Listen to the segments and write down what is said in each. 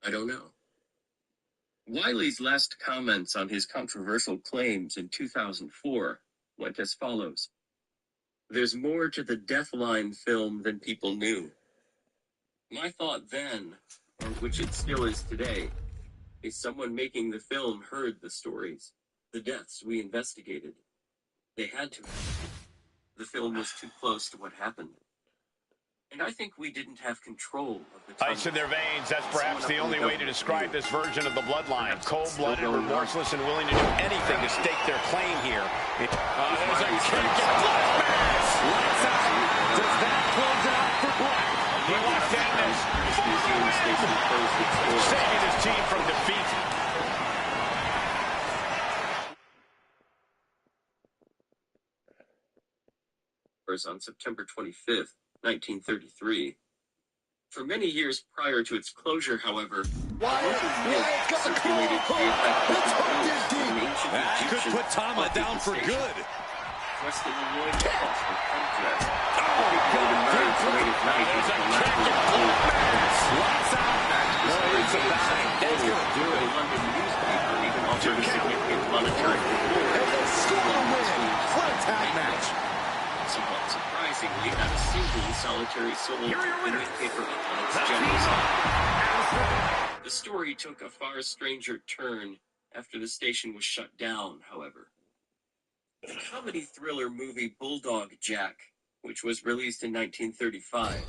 I don't know. Wiley's last comments on his controversial claims in 2004 went as follows. There's more to the Deathline film than people knew. My thought then, or which it still is today, is someone making the film heard the stories, the deaths we investigated. They had to have. The film was too close to what happened. And I think we didn't have control of the tunnel. Ice in their veins, that's perhaps the only way to describe this version of the bloodline. Cold-blooded, remorseless, and willing to do anything to stake their claim here. There's a kick and blood match! Lights out! Does that close it out for Black? He wants to end this. Saving his team from defeat. On September 25th, 1933. For many years prior to its closure, however, circulated the that could put Tama down for good. Dressed in the loincloth and headdress. London newspaper even offered a significant monetary reward. What a tag match! Somewhat surprisingly, not a single solitary soul in the newspaper on its general side. The story took a far stranger turn after the station was shut down, however. The comedy thriller movie Bulldog Jack, which was released in 1935,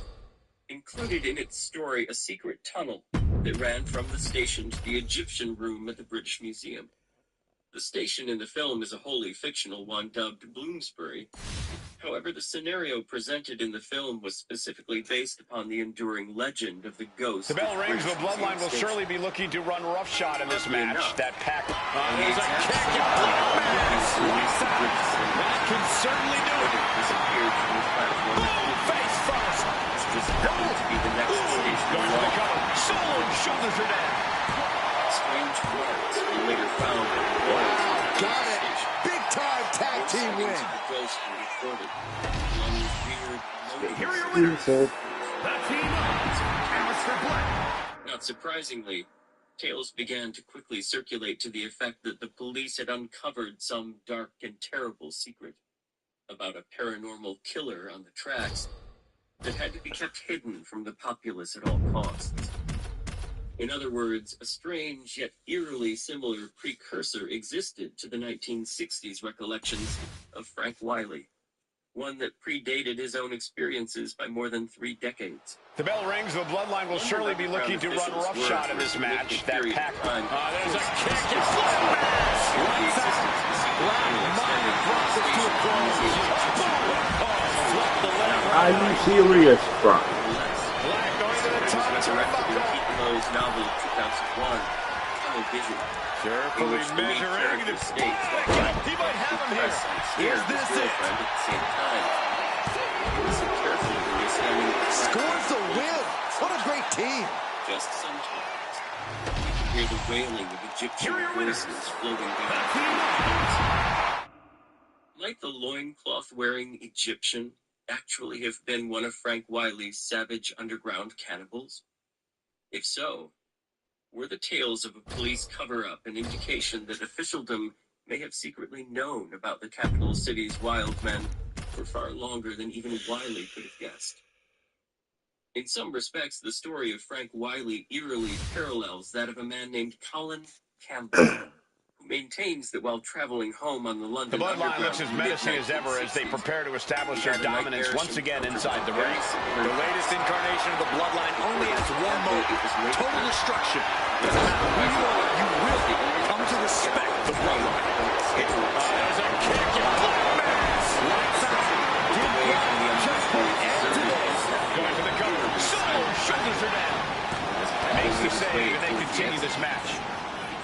included in its story a secret tunnel that ran from the station to the Egyptian room at the British Museum. The station in the film is a wholly fictional one dubbed Bloomsbury. However, the scenario presented in the film was specifically based upon the enduring legend of the ghost. The bell rings. The bloodline will surely be looking to run roughshod in this match. That pack. There's a kick and that can certainly do it. Disappeared from the platform. Face first. This happened to be the next station. Going for the cover. Solo shoulders are down. Strange marks were later found in the wall. Got it. Big time tag team win. Here are your winners. The team Alistair Black. Not surprisingly, tales began to quickly circulate to the effect that the police had uncovered some dark and terrible secret about a paranormal killer on the tracks that had to be kept hidden from the populace at all costs. In other words, a strange yet eerily similar precursor existed to the 1960s recollections of Frank Wiley, one that predated his own experiences by more than 3 decades. The bell rings. The bloodline will surely be looking to run roughshod in this match. That pack. There's a kick. It's Are you serious, bro? Novel of 2001, Tunnel Vision. Carefully measuring the stakes. He might have him here. Is this it? At the same time, listen carefully when you're standing. Scores the win. What a great team. Just sometimes, you can hear the wailing of Egyptian voices floating down. Might the loincloth-wearing Egyptian actually have been one of Frank Wiley's savage underground cannibals? If so, were the tales of a police cover-up an indication that officialdom may have secretly known about the capital city's wild men for far longer than even Wiley could have guessed? In some respects, the story of Frank Wiley eerily parallels that of a man named Colin Campbell, who maintains that while traveling home on the London Bloodline looks as menacing as ever as they prepare to establish their dominance once again inside the ring. The latest incarnation of the Bloodline only has one motive: total destruction. Doesn't matter who you are, you will come to respect the Bloodline. There's a kick and Black Mass. Lights out. Give Black just put an end to this. Going for the cover. Solo shoulders are down. Makes the save and they continue this match.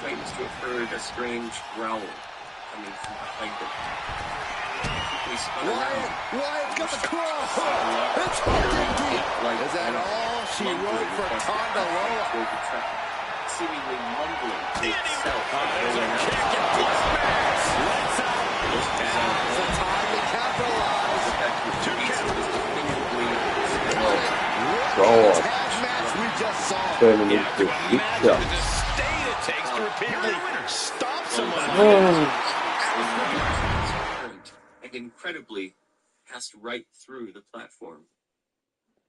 Claims to have heard a strange growl coming from behind him. Wyatt's got the cross. It's hooked in deep. Is that all she wrote for Tondaloa? Seemingly mumbling to itself. There's a kick and Black Mass. Lights out. Now's the time to capitalize. 2 count. What a tag match we just saw. turning You have to into a big imagine shot. the disdain it takes to repeatedly stop someone like Current and incredibly passed right through the platform.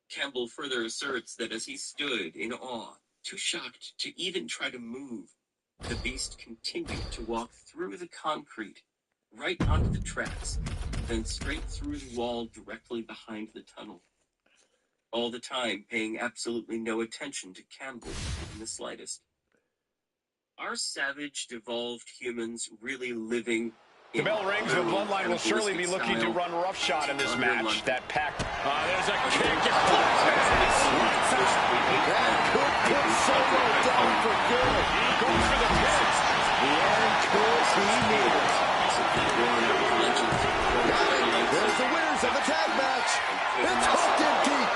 Campbell further asserts that as he stood in awe, too shocked to even try to move, the beast continued to walk through the concrete, right onto the tracks, then straight through the wall directly behind the tunnel. All the time paying absolutely no attention to Campbell in the slightest. Are savage, devolved humans really living? The bell rings. The bloodline will surely be looking to run roughshod in this match. That pack. There's a kick. That could put someone down for good. He goes for the pin. The end could be near. There's the winners of the tag match. It's hooked in deep.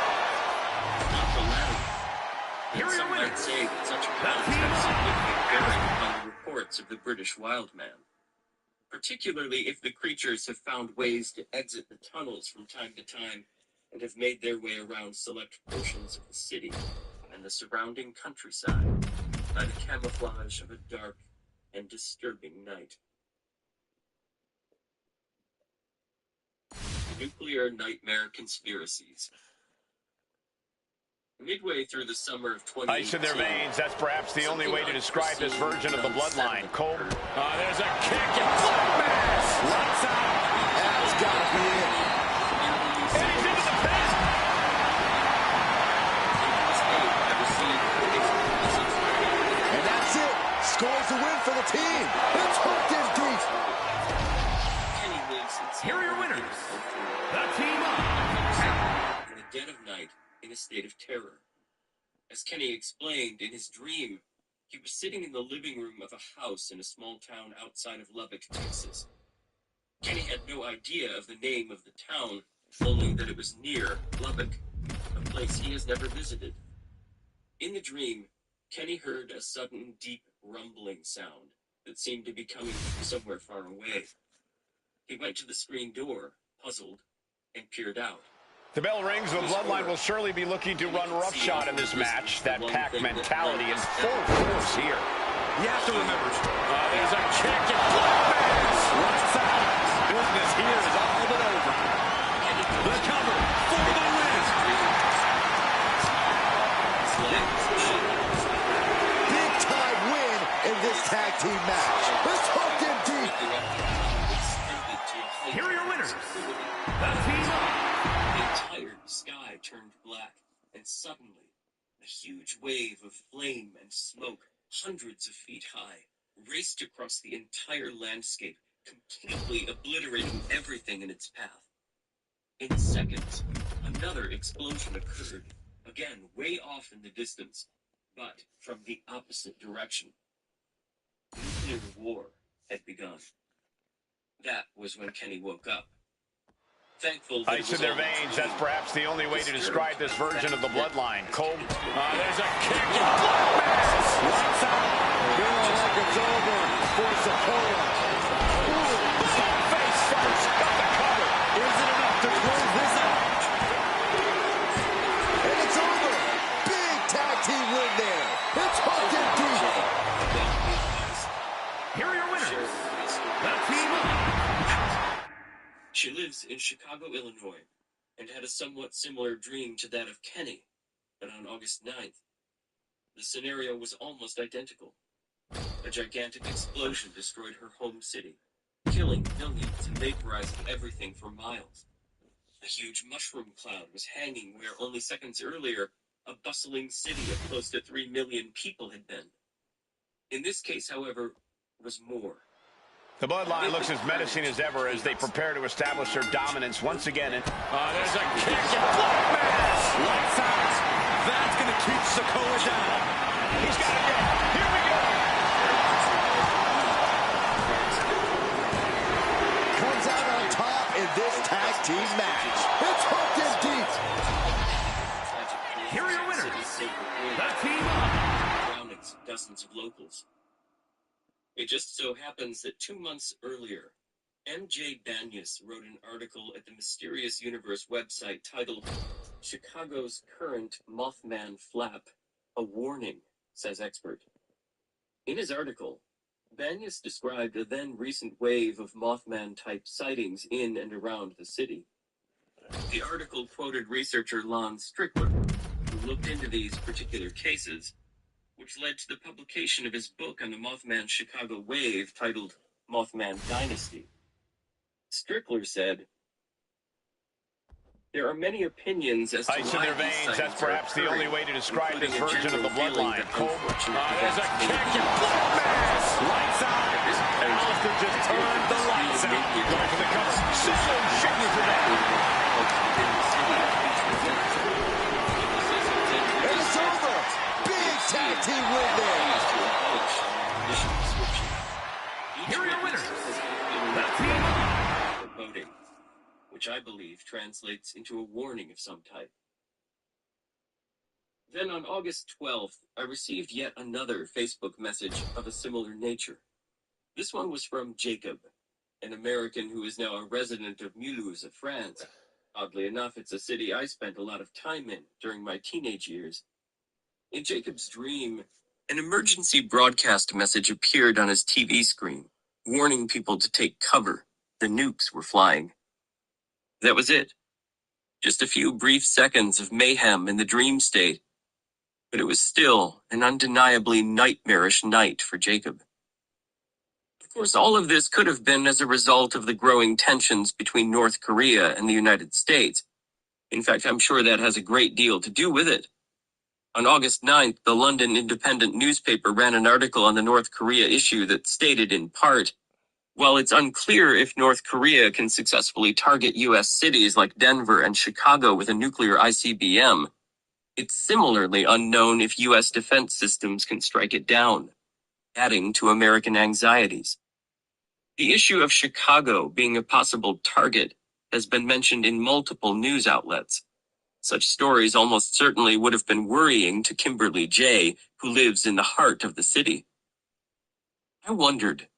Here some might say that such a contest has significant bearing upon the reports of the British Wild Man, particularly if the creatures have found ways to exit the tunnels from time to time and have made their way around select portions of the city and the surrounding countryside by the camouflage of a dark and disturbing night. Nuclear nightmare conspiracies. Midway through the summer of 2018, ice in their veins. That's perhaps the only way to describe this version of the bloodline. Cole. There's a kick. And lights out. That's got to be it. And he's into the pin. And that's it. Scores the win for the team. It's hooked in deep. Kenny lives in Here are your winners. The team up. in the dead of night in a state of terror. As Kenny explained, in his dream, he was sitting in the living room of a house in a small town outside of Lubbock, Texas. Kenny had no idea of the name of the town, only that it was near Lubbock, a place he has never visited. In the dream, Kenny heard a sudden, deep rumbling sound that seemed to be coming from somewhere far away. He went to the screen door, puzzled, and peered out. The bell rings. The bloodline will surely be looking to run roughshod in this match. That pack mentality in full force here. You have to remember. There's a kick and lights out. Business here is all but over. The cover for the win. Big time win in this tag team match. It's hooked in deep. Here are your winners. The team up. The entire sky turned black, and suddenly, a huge wave of flame and smoke, hundreds of feet high, raced across the entire landscape, completely obliterating everything in its path. In seconds, another explosion occurred, again way off in the distance, but from the opposite direction. Nuclear war had begun. That was when Kenny woke up. Thankful that ice in their veins. That's perhaps the only way to describe this version of the bloodline. Cole. There's a kick. Lights out. Feeling like it's over for Sokoa. Face first. Got the cover. Is it enough to close this out? And it's over. Big tag team win there. It's hooked in deep. Here are your winners. The team up. She lives in Chicago, Illinois, and had a somewhat similar dream to that of Kenny, but on August 9th, the scenario was almost identical. A gigantic explosion destroyed her home city, killing millions and vaporizing everything for miles. A huge mushroom cloud was hanging where only seconds earlier a bustling city of close to 3 million people had been. In this case, however, was more. The bloodline looks as menacing as ever as they prepare to establish their dominance once again. There's a kick. Lights out. That's going to keep Sokoa down. He's got to go. Here we go. Comes out on top in this tag team match. It's hooked in deep. Here are your winners. The team up. Drownings of dozens of locals. It just so happens that 2 months earlier, M.J. Banyas wrote an article at the Mysterious Universe website titled Chicago's Current Mothman Flap A warning, says expert. In his article, Banyas described a then recent wave of Mothman-type sightings in and around the city. The article quoted researcher Lon Strickler, who looked into these particular cases, which led to the publication of his book on the Mothman Chicago wave titled Mothman Dynasty. Strickler said, "There are many opinions as to Ice in why their these veins, that's sightings are perhaps the only occurring, way to describe this including a version of the general feeling bloodline. that Cole, unfortunate there's a events kick may and be blood mass. Lights out. Alistair just turned the lights out. Going for the cover. Sizzling shoulders are down. And it's over. Big tag team win there. Here are your winners. Voting, which I believe translates into a warning of some type. Then on August 12th, I received yet another Facebook message of a similar nature. This one was from Jacob, an American who is now a resident of Mulhouse, France. Oddly enough, it's a city I spent a lot of time in during my teenage years. In Jacob's dream, an emergency broadcast message appeared on his TV screen, warning people to take cover. The nukes were flying. That was it. Just a few brief seconds of mayhem in the dream state. But it was still an undeniably nightmarish night for Jacob. Of course, all of this could have been as a result of the growing tensions between North Korea and the United States. In fact, I'm sure that has a great deal to do with it. On August 9th, the London Independent newspaper ran an article on the North Korea issue that stated in part, while it's unclear if North Korea can successfully target U.S. cities like Denver and Chicago with a nuclear ICBM, it's similarly unknown if U.S. defense systems can strike it down, adding to American anxieties. The issue of Chicago being a possible target has been mentioned in multiple news outlets. Such stories almost certainly would have been worrying to Kimberly J., who lives in the heart of the city. I wondered,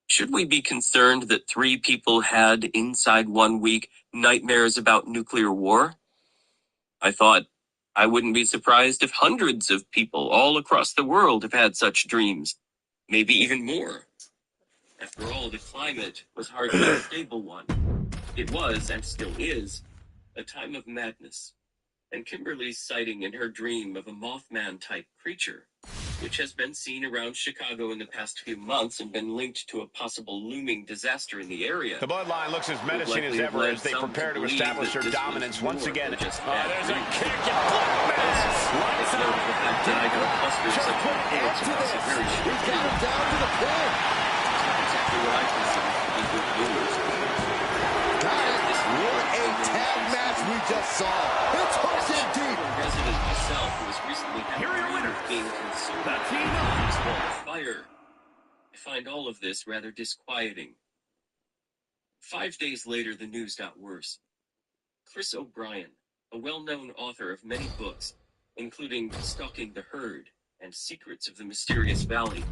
should we be concerned that 3 people had, inside 1 week, nightmares about nuclear war? I thought, I wouldn't be surprised if hundreds of people all across the world have had such dreams, maybe even more. After all, the climate was hardly a stable one. It was, and still is, a time of madness. And Kimberly's sighting in her dream of a Mothman-type creature, which has been seen around Chicago in the past few months and been linked to a possible looming disaster in the area. The bloodline looks as menacing as ever as they prepare to establish their dominance once again. There's a kick and blood mass. Lights out. He's got him down to the pin. Exactly what I consider to be good news. Got it. What a tag match we just saw. It's hooked in deep. A resident myself who was recently being consumed by fire. I find all of this rather disquieting. 5 days later, the news got worse. Chris O'Brien, a well-known author of many books, including Stalking the Herd and Secrets of the Mysterious Valley,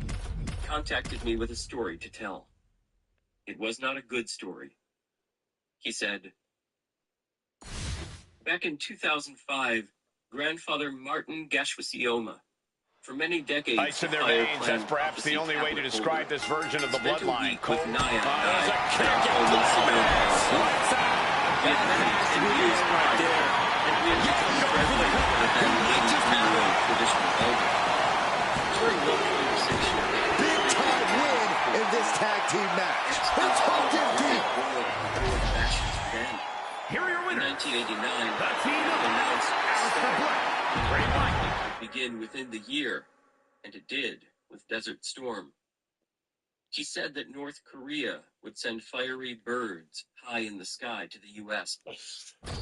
contacted me with a story to tell. It was not a good story. He said, back in 2005, grandfather Martin Gashwasioma, for many decades, ice in their veins, that's perhaps the only way to describe this version of the bloodline. Cole, there's a kick and blood mass. Lights out. We had met 10 years prior, and we had become friendly with then late three-year-old traditional elder. During one conversation, Big time win in this tag team match. It's hooked in deep. Here are your winners. In 1989, the team announced very likely would begin within the year, and it did with Desert Storm. He said that North Korea would send fiery birds high in the sky to the U.S.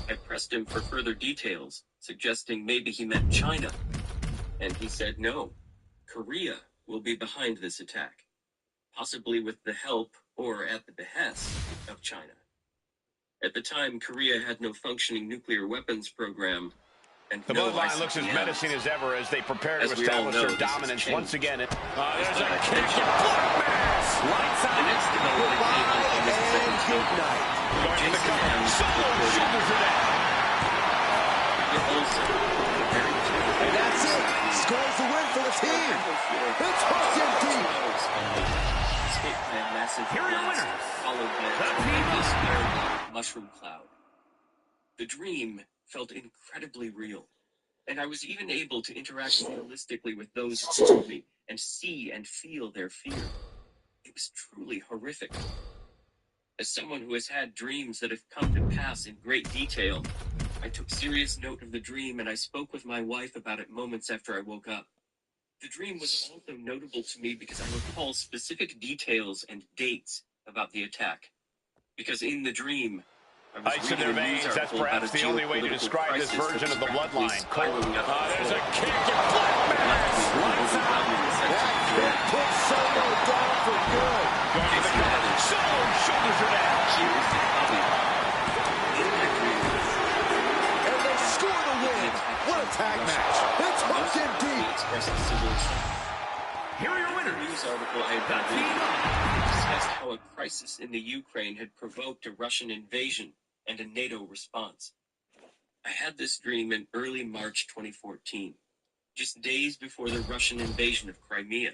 I pressed him for further details, suggesting maybe he meant China. And he said no, Korea will be behind this attack, possibly with the help or at the behest of China. At the time, Korea had no functioning nuclear weapons program, and the bloodline looks as menacing as ever as they prepare to establish their dominance once again. There's a kick and blood mass. Lights out. The next development came on August 2nd. Going to the cover. Shoulders are down. It also, And that's it. does he? It's hooked in deep. Escaped by a massive blast, followed by a mushroom cloud. The dream felt incredibly real, and I was even able to interact realistically with those around me and see and feel their fear. It was truly horrific. As someone who has had dreams that have come to pass in great detail, I took serious note of the dream and I spoke with my wife about it moments after I woke up. The dream was also notable to me because I recall specific details and dates about the attack. Because in the dream, I was Ice in reading their a news veins, that's article about perhaps a the only way to geopolitical describe this crisis version of the that's rapidly bloodline. spiraling out of There's a control. kick and Lights out. That kick puts Solo down for good. Going to the cover. Solo, shoulders are down. And they score the win. What a tag match. It's hooked in deep. Here are your winners. A news article I had been reading discussed how a crisis in the Ukraine had provoked a Russian invasion and a NATO response. I had this dream in early March 2014, just days before the Russian invasion of Crimea.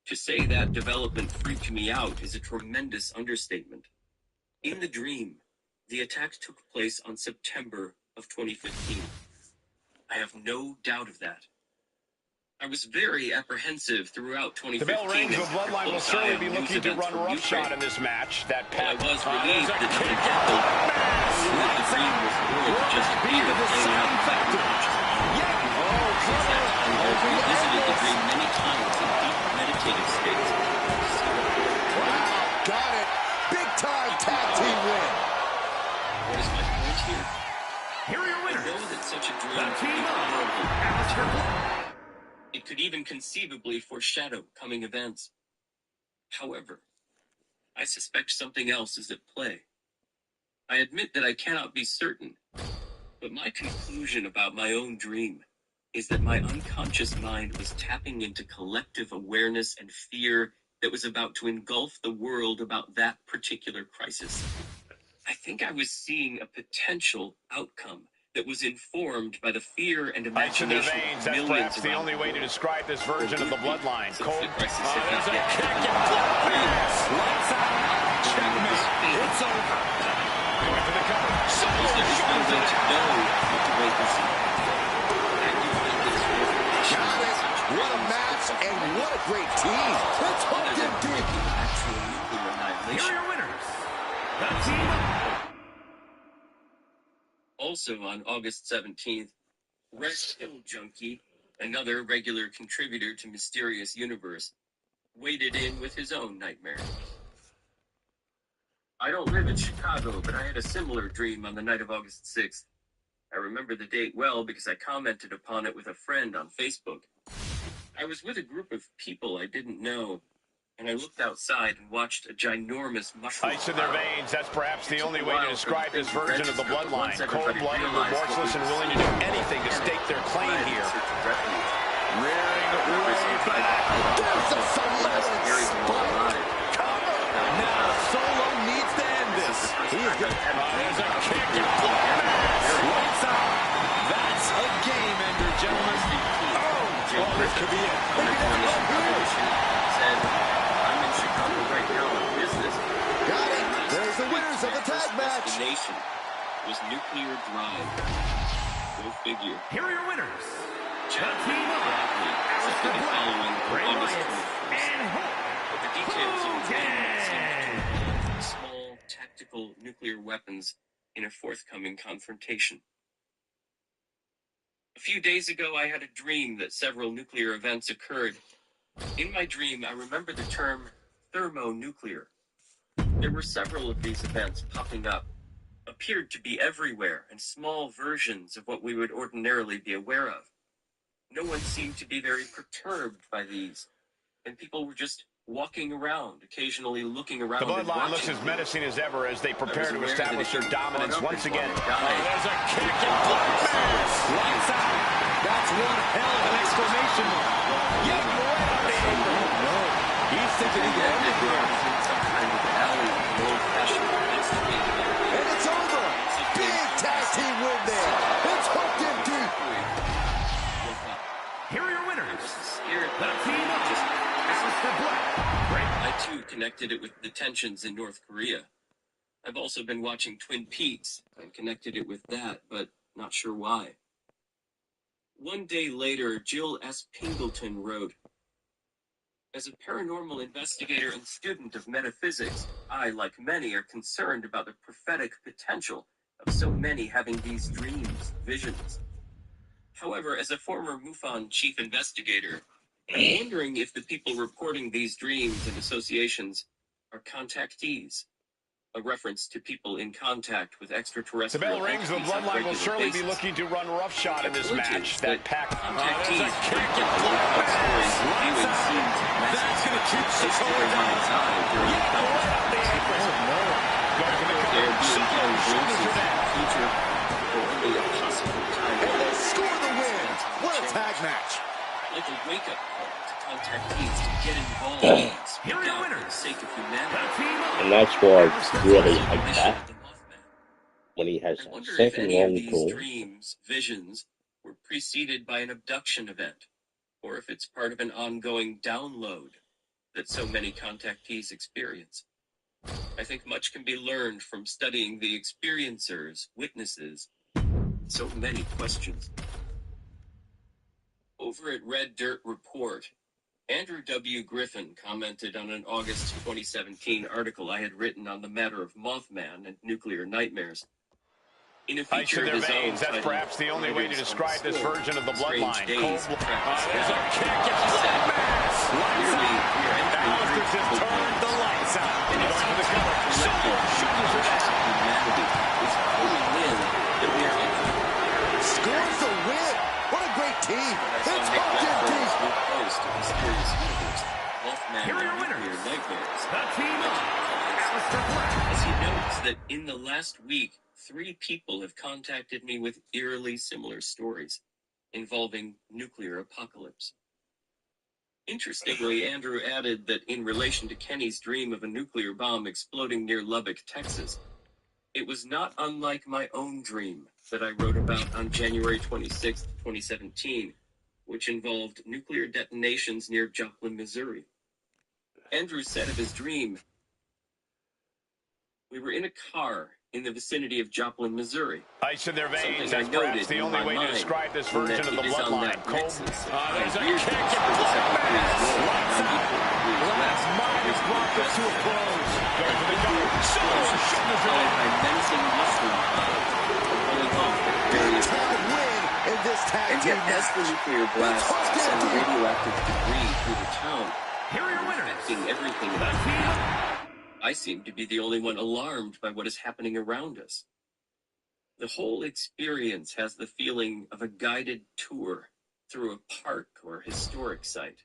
To say that development freaked me out is a tremendous understatement. In the dream, the attack took place on September of 2015. I have no doubt of that. I was very apprehensive throughout 2015. The bell rings, the bloodline will certainly be looking to run roughshod in this match. That I Pat was relieved that nothing happened. happened. The dream was more than just fear playing out in my unconscious mind. Since that time, I've revisited the dream many times in deep meditative states. Wow, got it. Big time tag team win. What is my point here? Here are your I winners. know that such a dream could be horrible. It could even conceivably foreshadow coming events. However, I suspect something else is at play. I admit that I cannot be certain, but my conclusion about my own dream is that my unconscious mind was tapping into collective awareness and fear that was about to engulf the world about that particular crisis. I think I was seeing a potential outcome that was informed by the fear and Ice in their imagination veins, of that's millions perhaps the around only the way to world. describe this version of the bloodline. Since Cole, the crisis there's had a not kick yet and happened. Lights out. Checkmate. It's over. Going to the cover. Solo, There is no shoulders way are to down. know what to wait and see. I do think it is worth mentioning Got that it. such What a dreams match are and common, what a great team. It's other hooked in than deep. predicting actual nuclear Here annihilation. are your winners. The team up. Also on August 17th, Red Pill Junkie, another regular contributor to Mysterious Universe, waded in with his own nightmare. I don't live in Chicago, but I had a similar dream on the night of August 6th. I remember the date well because I commented upon it with a friend on Facebook. I was with a group of people I didn't know, and I looked outside and watched a ginormous mushroom Ice in their cloud. veins, that's perhaps the It took only a way to while for describe the this thing to version of the register, but bloodline. once everybody Cold-blooded, realized what remorseless, we and were willing to do seeing, anything to stake their claim fled in here. search of refuge. Rearing way Represent back. There's a Samoan spike. Cover. Now Solo needs to end this. He is going to There's a kick and Lights out. That's a game ender, gentlemen. Oh, this could be it. They could end it up here. Said, I'm in Chicago right now on business. Got it. There's the winners of the tag match. Destination was Nuclear Drive. Go figure. Here are your winners. Chad Bradley said the following on August 21st. But the details of the plan seemed small tactical nuclear weapons in a forthcoming confrontation. A few days ago, I had a dream that several nuclear events occurred. In my dream, I remember the term thermonuclear. There were several of these events popping up, appeared to be everywhere, and small versions of what we would ordinarily be aware of. No one seemed to be very perturbed by these, and people were just walking around, occasionally looking around The and bloodline looks watching. as menacing as ever as they prepare to aware establish that their if you dominance caught up once in again. one and died, There's a kick and Lights out. That's one hell of an exclamation mark. Yeah, right on the apron. No, he's thinking he can end it here. some kind of alley, an old-fashioned excavated area. And it's over. Big tag team win there. It's hooked in deep. Woke up. Here are your winners. It was the too connected it with the tensions in North Korea. I've also been watching Twin Peaks and connected it with that, but not sure why. One day later, Jill S. Pingleton wrote, "As a paranormal investigator and student of metaphysics, I, like many, are concerned about the prophetic potential of so many having these dreams, visions. However, as a former MUFON chief investigator, I'm wondering if the people reporting these dreams and associations are contactees, a reference to people in contact with The extraterrestrial bell rings. The entities on a Bloodline will regular surely be basis. looking to run roughshod in this match. That pack. Contactees There's a kick and frequently stories of viewing scenes of That's massive going to keep spectacles Sikoa in their down. mind's eye during encounters with these entities. They're being given glimpses of the future or only a possible time. And they score the win. What a tag match. Like a wake-up call to contactees to get involved and speak out for the sake of humanity. And that's why I really Also like the mission that of the Mothman. when he has I that wonder if second any of long these pull. dreams, visions, were preceded by an abduction event, or if it's part of an ongoing download that so many contactees experience. I think much can be learned from studying the experiencers, witnesses. So many questions. Over at Red Dirt Report, Andrew W. Griffin commented on an August 2017 article I had written on the matter of Mothman and nuclear nightmares. In a Ice in feature their of his own veins. That's titled perhaps the only way to Riders on describe this Storm, version of the Strange Bloodline. Days Cold. Track Us There's a Down. kick and He said, clearly, we are entering Alistair just the turned the lights out. and Going it for the seems cover. like the Shoulders are down. humanity is pulling in that we are entering. Scores the win. What a great team. I saw It's Nick hooked in Westbrook's deep. new post of Mysterious Universe, Mothman and Nuclear Nightmares. As he notes that in the last week, 3 people have contacted me with eerily similar stories involving nuclear apocalypse. Interestingly, Andrew added that in relation to Kenny's dream of a nuclear bomb exploding near Lubbock, Texas, it was not unlike my own dream that I wrote about on January 26, 2017, which involved nuclear detonations near Joplin, Missouri. Andrew said of his dream, "We were in a car in the vicinity of Joplin, Missouri. Ice in their veins. Something I That's perhaps noted the in only my way to mind, describe this in version that of the it is on Bloodline. that Cold. nexus of There's a weirdness, kick and 37 degrees north, Lights 94 out. degrees west, Last mine has brought this to a close. Going for the cover. Shoulders are followed down. by menacing mushroom clouds, and rolling off at various Tag win in this tag And team yet, as the match. nuclear blasts send radioactive debris through the town, affecting everything about it, I seem to be the only one alarmed by what is happening around us. The whole experience has the feeling of a guided tour through a park or historic site.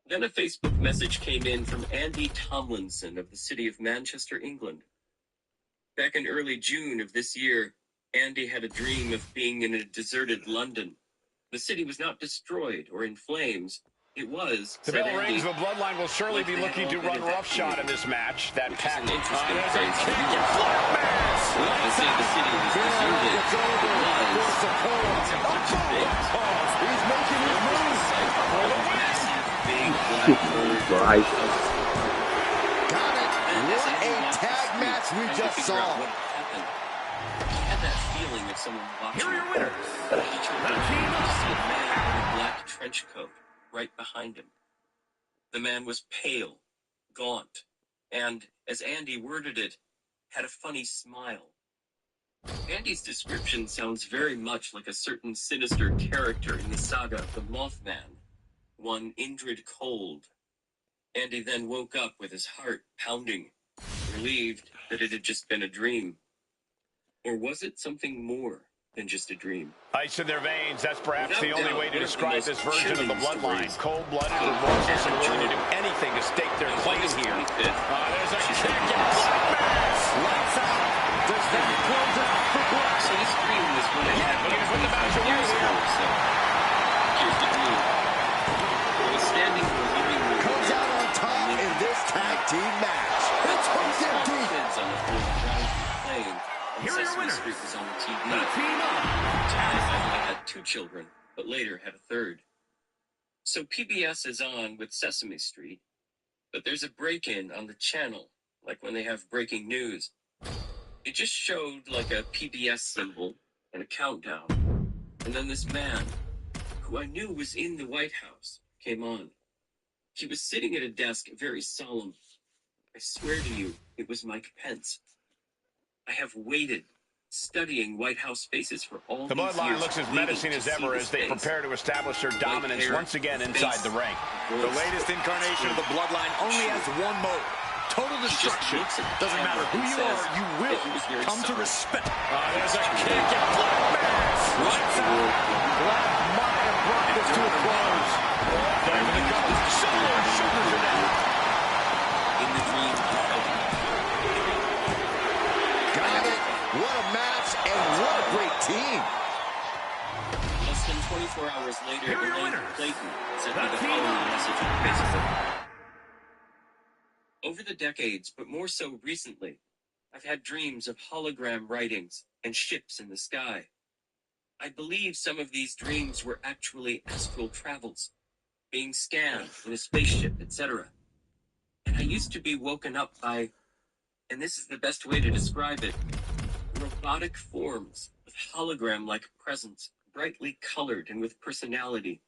Then a Facebook message came in from Andy Tomlinson of the city of Manchester, England. Back in early June of this year, Andy had a dream of being in a deserted London. The city was not destroyed or in flames. It was, The said bell Andy, rings. The Bloodline will surely be looking to run roughshod in this match. That which is pack. an interesting There's a phrase to kick use. and I say the city was deserted. It was. It's a bunch of things. He's making his It was move. the site of a massive, big black Right. Got it. And as What Andy a walked the tag street, match we trying to just figure out saw. what had happened, he had that feeling of someone watching him. He turned around to see a man in a black trench coat right behind him. The man was pale, gaunt, and, as Andy worded it, had a funny smile. Andy's description sounds very much like a certain sinister character in the saga of the Mothman, one Indrid Cold. Andy then woke up with his heart pounding, relieved that it had just been a dream. Or was it something more than just a dream? Ice in their veins. That's perhaps Without the only doubt, way to one of the describe most this version of the chilling Bloodline. stories Cold-blooded, came from remorseless, and Anna willing to do Jordan. anything to stake their On claim August here. 25th, There's a she kick said and yes. Lights out. Does that close out for what? So this dream was when I had Looking to put the match 25 away years ago here. or so. Here's the dream. I was standing in the living room. Comes out on top in this tag team match. It's hooked in Small deep. kids on the floor around me playing, and Sesame Street was on the TV. At the time, I only had 2 children, but later had a third. So PBS is on with Sesame Street, But there's a break-in on the channel, like when they have breaking news. It just showed like a PBS symbol and a countdown. And then this man, who I knew was in the White House, came on. He was sitting at a desk, very solemn. I swear to you, it was Mike Pence. I have waited, studying White House faces for all The these Bloodline years, looks as waiting menacing to as see ever his as they face. prepare to establish their dominance hair, once again inside the ring. The latest incarnation of the Bloodline only has one mode: total destruction. Doesn't matter who you are, you will come to respect. There's a kick and Black Mass. Lights out. Black might have brought this to a close. Going for the cover. Shoulders are down. In the dream, Got it. What a match and what a great team. less than 24 hours later, Elaine Clayton sent me the following message on Facebook. Over the decades, but more so recently, I've had dreams of hologram writings and ships in the sky. I believe some of these dreams were actually astral travels, being scanned in a spaceship, etc. And I used to be woken up by, and this is the best way to describe it, robotic forms with hologram-like presence, brightly colored and with personality.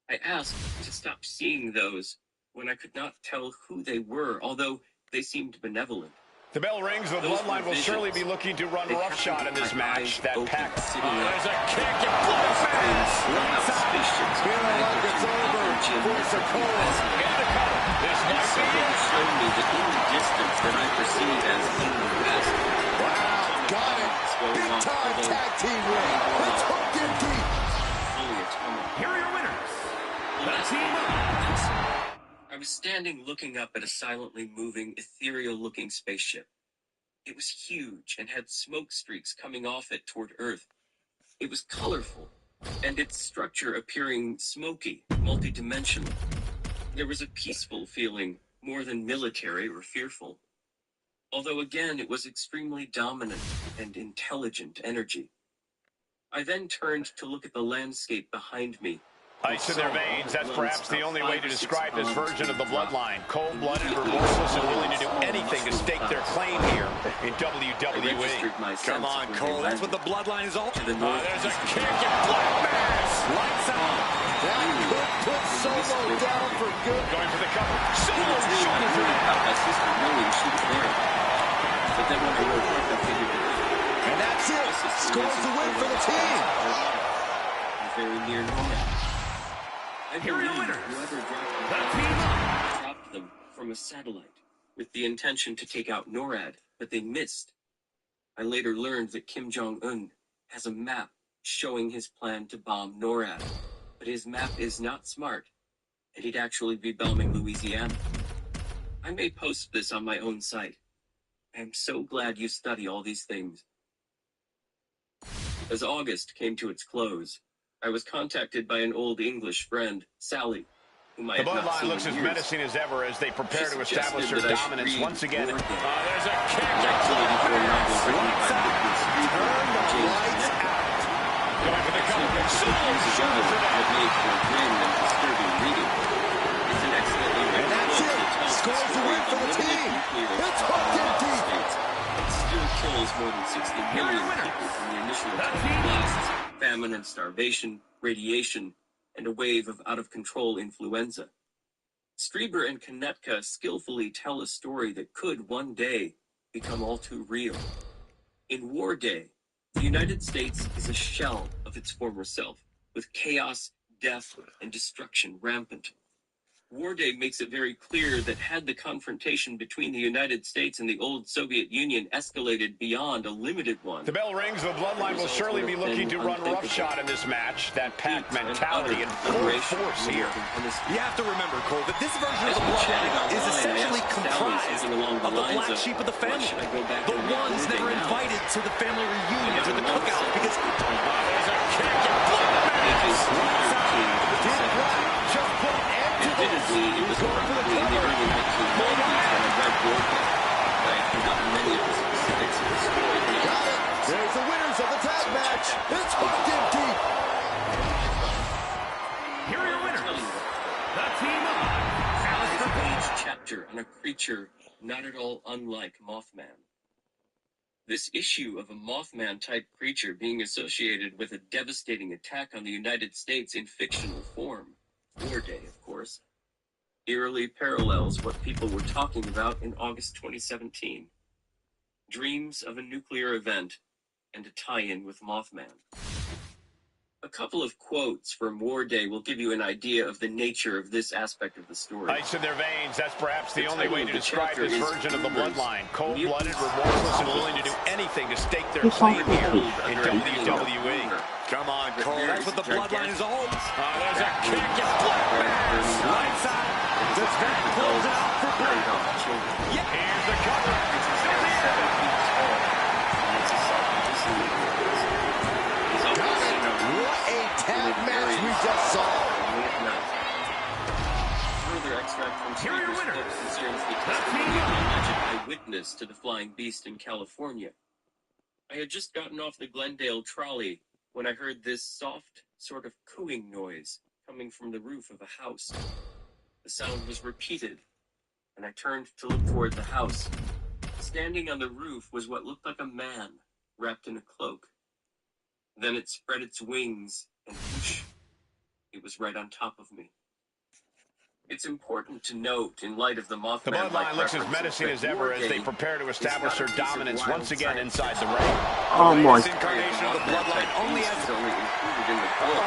I asked to stop seeing those when I could not tell who they were, although they seemed benevolent. The bell rings. The Those Bloodline will were surely visions. be looking to run They roughshod in happened this with my match. eyes That open, pack. sitting up. There's a kick and Black Mass. Lights out. Spaceships Feeling like it's over for Sokola. And the cover. This might be Something it. showed me that in the distance that I perceived as in the west, Wow, got it. Big time tag team win. Let's hook in deep. fully autonomous. Here are your winners. The Last team of I was standing looking up at a silently moving, ethereal-looking spaceship. It was huge and had smoke streaks coming off it toward Earth. It was colorful, and its structure appearing smoky, multidimensional. There was a peaceful feeling, more than military or fearful. Although again, it was extremely dominant and intelligent energy. I then turned to look at the landscape behind me. Ice in their veins. That's perhaps the only way to describe this version of the Bloodline. Cold-blooded, remorseless, and willing to do anything to stake their claim here in WWE. Come on, Cole. That's what the Bloodline is all. There's a kick and Black Mass. Lights out. That could put Solo down for good. Going for the cover. Solo Really shoulders are down. about my sister knowing she was there. But then when I woke up, I figured And that's it. Scores the win for the team. very near Nora. I Here are your believe winners. whoever The team of dropped them from a satellite with the intention to take out NORAD, but they missed. I later learned that Kim Jong-un has a map showing his plan to bomb NORAD, but his map is not smart, and he'd actually be bombing Louisiana. I may post this on my own site. I am so glad you study all these things. As August came to its close, I was contacted by an old English friend, Sally, whom I The had not Bloodline seen looks in as years. menacing as ever as they prepare She to establish their suggested that I should dominance read once again. War Games. There's a kick An and activity for a Black novel Mass. written Lights by out. Nicholas Streeter Turn and the James lights Network. out. Going for the cover. The Solo years ago shoulders are had down. made for a grim and disturbing reading. It's an excellently And written that's book it. that tells the Scores the story win of for a the limited team. nuclear It's attack hooked in on the United deep. States. It still kills more than 60 Here are your million winners. people from the initial The atomic team of blasts, famine and starvation, radiation, and a wave of out-of-control influenza. Strieber and Konetka skillfully tell a story that could one day become all too real. In War Day, the United States is a shell of its former self, with chaos, death, and destruction rampant. War Day makes it very clear that had the confrontation between the United States and the old Soviet Union escalated beyond a limited one, The bell rings. The Bloodline will surely be looking to run roughshod in this match. That pack mentality in full force here. You have to remember, Cole, that this version of the Bloodline is essentially comprised of the black sheep of the family. The ones never invited to the family reunions or the cookouts because There's a kick and Black Mass. Lights out. Did Black just put an end to this? admittedly, it was Going for the probably in the cover. early 1990s when I read War Day, but I had forgotten many of the specifics of the story. Got it. There's the winners of the tag match. It's hooked in deep. Here are your winners. The team of Alistair two-page chapter on a creature not at all unlike Mothman. This issue of a Mothman-type creature being associated with a devastating attack on the United States in fictional form, War Day, of course, eerily parallels what people were talking about in August 2017. Dreams of a nuclear event and a tie-in with Mothman. A couple of quotes from War Day will give you an idea of the nature of this aspect of the story. Ice in their veins, that's perhaps the only way to describe this version of the bloodline. Cold-blooded, remorseless, and willing to do anything to stake their claim here in WWE. Come on, Cole. That's what the bloodline is all. There's a kick and black. Lights out. Does that close it out for Black? Yeah. Here's the cover. What a tag match we just saw. Further extract from Speaker's book concerns the testimony of an alleged eyewitness to the flying beast in California. I had just gotten off the Glendale trolley when I heard this soft, sort of cooing noise coming from the roof of a house. The sound was repeated, and I turned to look toward the house. Standing on the roof was what looked like a man wrapped in a cloak. Then it spread its wings, and whoosh, it was right on top of me. It's important to note, in light of the Mothman... The bloodline looks as menacing as ever as they prepare to establish their dominance once again inside the ring. Oh my! This incarnation of the bloodline only has... only included in the book,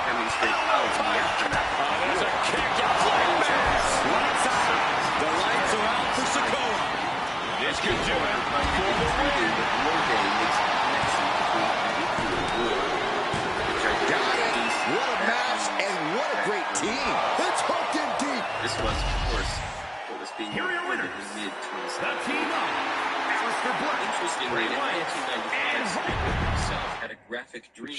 demonstrates how to the aftermath. There's a kick and black mass. Lights out. The lights are out for Sokoa. This could do it for the win. What a match and what a great team. It's hooked in deep. This was, of course, what was being recorded in mid-2017. Interestingly, in 1995, Speaker himself had a graphic dream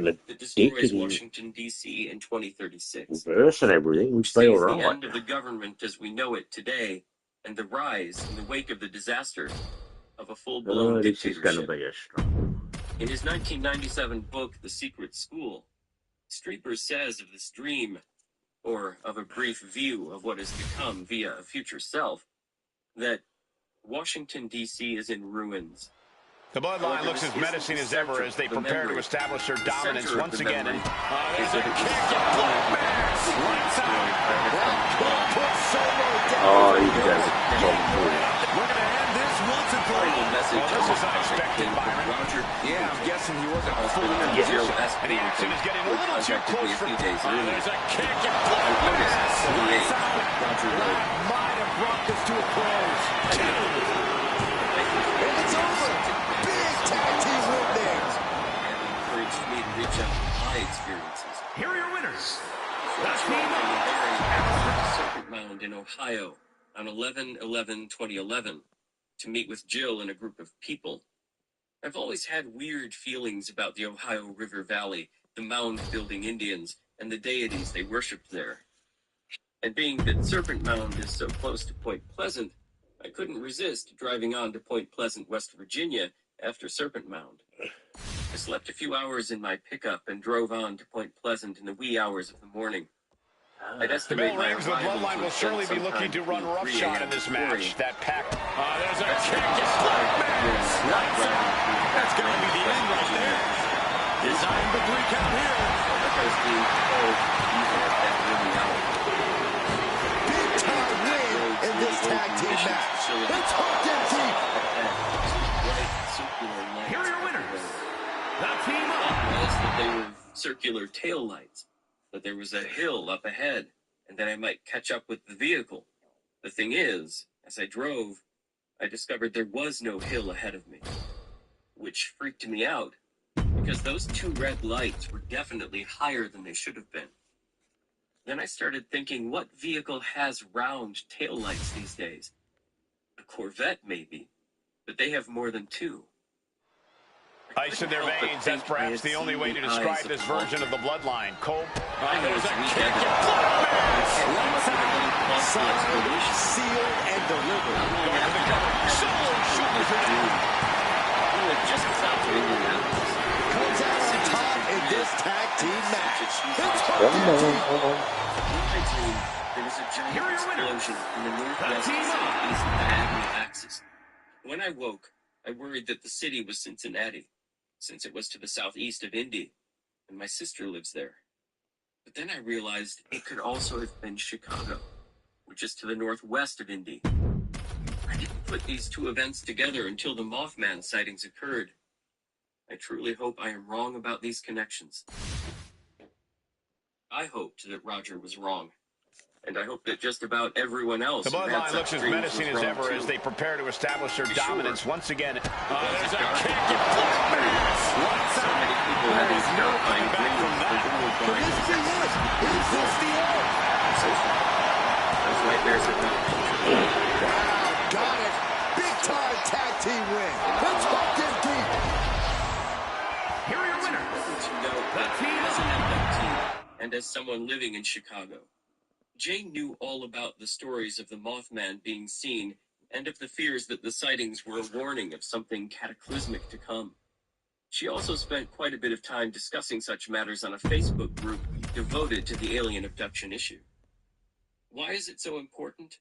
that destroys Washington, D.C. in 2036. Reverse and everything. We stay Sees alright. the end of the government as we know it today, and the rise, in the wake of the disaster, of a full-blown This is going to dictatorship. be a struggle. In his 1997 book, The Secret School, Streeper says of this dream, or of a brief view of what is to come via a future self, that Washington, D.C. is in ruins. The bloodline looks as menacing as ever as they prepare to establish their dominance once again. There's a kick and black mass. Lights out. Oh, you guys are We're going to end this once and for all. Well, this is unexpected, Byron. Yeah, I'm guessing he wasn't fully in And the action is getting a little too close for... There's a kick and black mass. Lights out. That might have brought this to a close. And it's over. Big tag team win there. And encouraged me to reach out to my experiences. Here are your winners. That's me. At Serpent Mound in Ohio on 11/11/2011 to meet with Jill and a group of people. I've always had weird feelings about the Ohio River Valley, the mound-building Indians, and the deities they worshipped there. And being that Serpent Mound is so close to Point Pleasant, I couldn't resist driving on to Point Pleasant, West Virginia, after Serpent Mound. I slept a few hours in my pickup and drove on to Point Pleasant in the wee hours of the morning. I'd The estimate bell my rings. The arrival bloodline to will have surely been be looking to sometime run between 3 roughshod in a.m. this and match. 4 a.m. That pack. There's a kick and black mass. Lights out. That's going to be the end right there. Designed the 3 count here. I was being told even at that early hour. Big time win in this tag team match. It's hooked in deep. Here are your winners. The team up. Was that they were circular tail lights, that there was a hill up ahead, and that I might catch up with the vehicle. The thing is, as I drove, I discovered there was no hill ahead of me, which freaked me out, because those 2 red lights were definitely higher than they should have been. Then I started thinking, what vehicle has round tail lights these days? A Corvette, maybe, but they have more than 2. Ice in their veins. That's perhaps the only way to describe this version of the bloodline. Cole. There's a kick and black mass. Signed, sealed, and delivered. Going for the cover. Solo shoulders are down. Just south of Indianapolis. Comes out on top in this tag team match. It's Come on. In my dream, There was a giant explosion in the northwest and southeast diagonal axis. When I woke, I worried that the city was Cincinnati, since it was to the southeast of Indy, and my sister lives there. But then I realized it could also have been Chicago, which is to the northwest of Indy. I didn't put these two events together until the Mothman sightings occurred. I truly hope I am wrong about these connections. I hoped that Roger was wrong. And I hope that just about everyone else. The bloodline looks as menacing as ever as they prepare to establish their dominance once again. There's a kick and lights So many people There having is no terrifying coming back dreams from that. of Could this be it? Is this the end? So far, those nightmares have not come true. Wow, got it. Big time tag team win. Let's hook in deep. Here are your It's winners. important to note that as an abductee and as someone living in Chicago, Jane knew all about the stories of the Mothman being seen and of the fears that the sightings were a warning of something cataclysmic to come. She also spent quite a bit of time discussing such matters on a Facebook group devoted to the alien abduction issue. Why is it so important?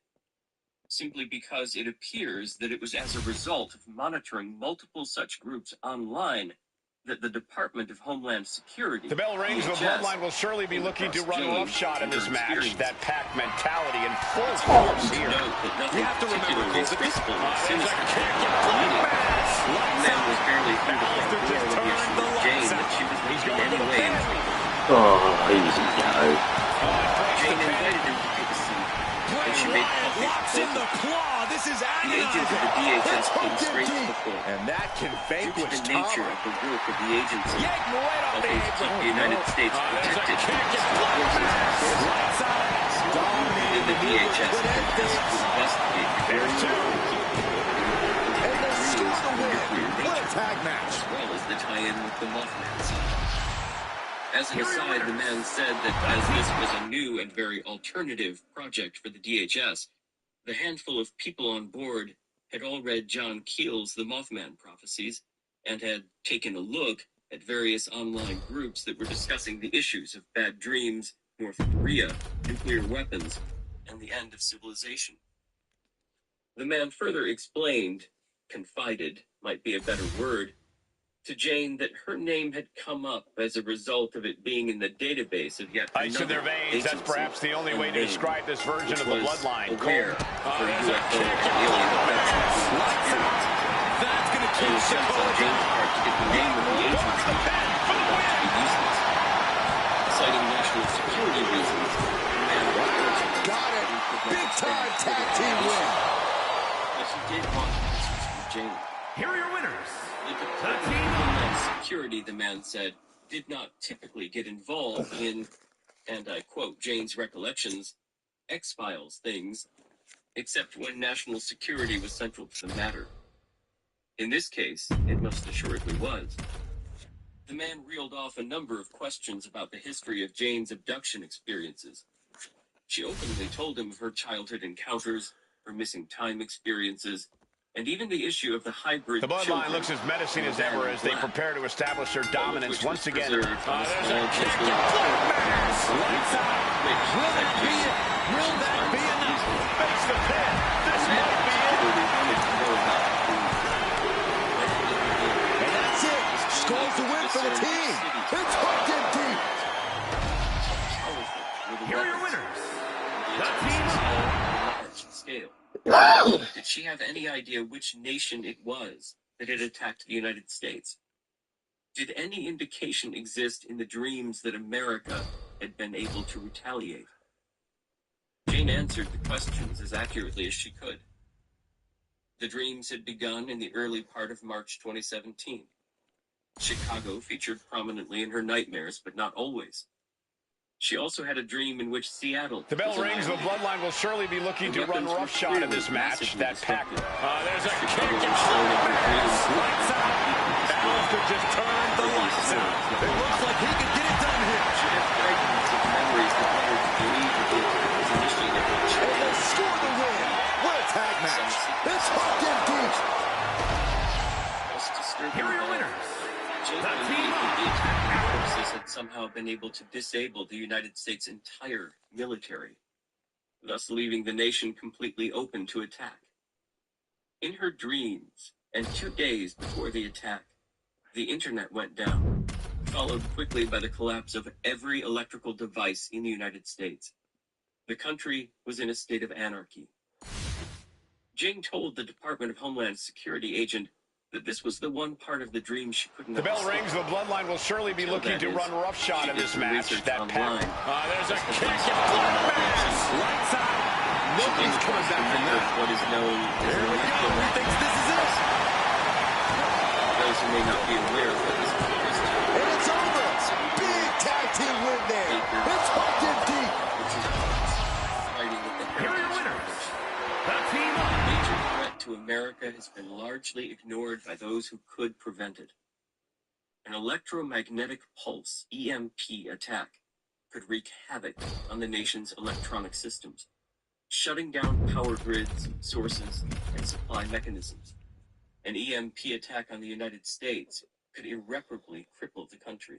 Simply because it appears that it was as a result of monitoring multiple such groups online that the Department of Homeland Security... The bell rings. The bloodline will surely be looking to run roughshod in this match. That pack mentality in full force here. You have to remember, Cole, that this man was barely through the front door when he assured Jane that she was not in any way in trouble. Oh, easy go. Jane invited him to take a seat, and she made coffee In the claw. This is The agent of the DHS came straight to the point. And that can Due to vanquish the nature of the work of the agency, Yank him right off the helping to apron. keep the United States protected from Lights out. and the DHS has been asked to investigate the very And they score the win. What a tag match. as well as the tie-in with the Mothman side. As an aside, the man said that as this was a new and very alternative project for the DHS, the handful of people on board had all read John Keel's The Mothman Prophecies and had taken a look at various online groups that were discussing the issues of bad dreams, North Korea, nuclear weapons, and the end of civilization. The man further explained, confided might be a better word, to Jane that her name had come up as a result of it being in the database of yet Ice in their another veins. That's agency perhaps the only way to unnamed, describe this version which of the was bloodline. aware of her There's a UFO kick and alien abduction experiences. That's going to It was sense on Jane's part to get the name of the agency turned out to be useless. Citing national security reasons, the man unfortunately Got it. didn't prevent Big time extended tag team win. but he did want answers from Jane. Here are your winners. The Department of Homeland Security, the man said, did not typically get involved in, and I quote Jane's recollections, X-Files things, except when national security was central to the matter. In this case, it most assuredly was. The man reeled off a number of questions about the history of Jane's abduction experiences. She openly told him of her childhood encounters, her missing time experiences, and even the issue of the hybrid The bloodline children looks as menacing in as the band ever of as they Black, prepare to establish their all of dominance which once was again. preserved from a There's small a kick digital and recorder, Lights out. which Will that be Jane it? Will she that finds be enough? reasonable. Face the pin. This The man might be it. particularly wanted to know about the And that's it. Scores the win for the team. It's hooked in deep. Here are your winners. The team Scale. Did she have any idea which nation it was that had attacked the United States? Did any indication exist in the dreams that America had been able to retaliate? Jane answered the questions as accurately as she could. The dreams had begun in the early part of March 2017. Chicago featured prominently in her nightmares, but not always. She also had a dream in which Seattle... The bell was rings. The annihilated. bloodline will surely be looking to run Weapons were roughshod in clearly this match. massively That pack. destructive. There's a kick Chicago and was shown in her dreams. Lights out. Alistair just turned the lights out. It looks like he could get it done here. She had fragments of memories that led her to believe that the attack was initiated by And China. they score the win. What a tag match. It's hooked in deep. Most disturbing Here are of your all, winners. Jane The believed team that the attacking forces had somehow been able to disable the United States' entire military. thus leaving the nation completely open to attack. In her dreams, and 2 days before the attack, the internet went down, followed quickly by the collapse of every electrical device in the United States. The country was in a state of anarchy. Jane told the Department of Homeland Security agent that this was the one part of the dream she couldn't The bell understand. rings. The Bloodline will surely be looking to run roughshod in this match. That pattern. There's a kick and bloodbath. Right side. Nobody's coming back from that. What is known as Here we go. He thinks this is it. Those who may not be aware of what this is. And it's over. Big tag team win there. It's hooked in deep. Fighting with the Here are your winners. The team The up. major threat to America has been largely ignored by those who could prevent it. An electromagnetic pulse, EMP, attack could wreak havoc on the nation's electronic systems, shutting down power grids, sources, and supply mechanisms. An EMP attack on the United States could irreparably cripple the country.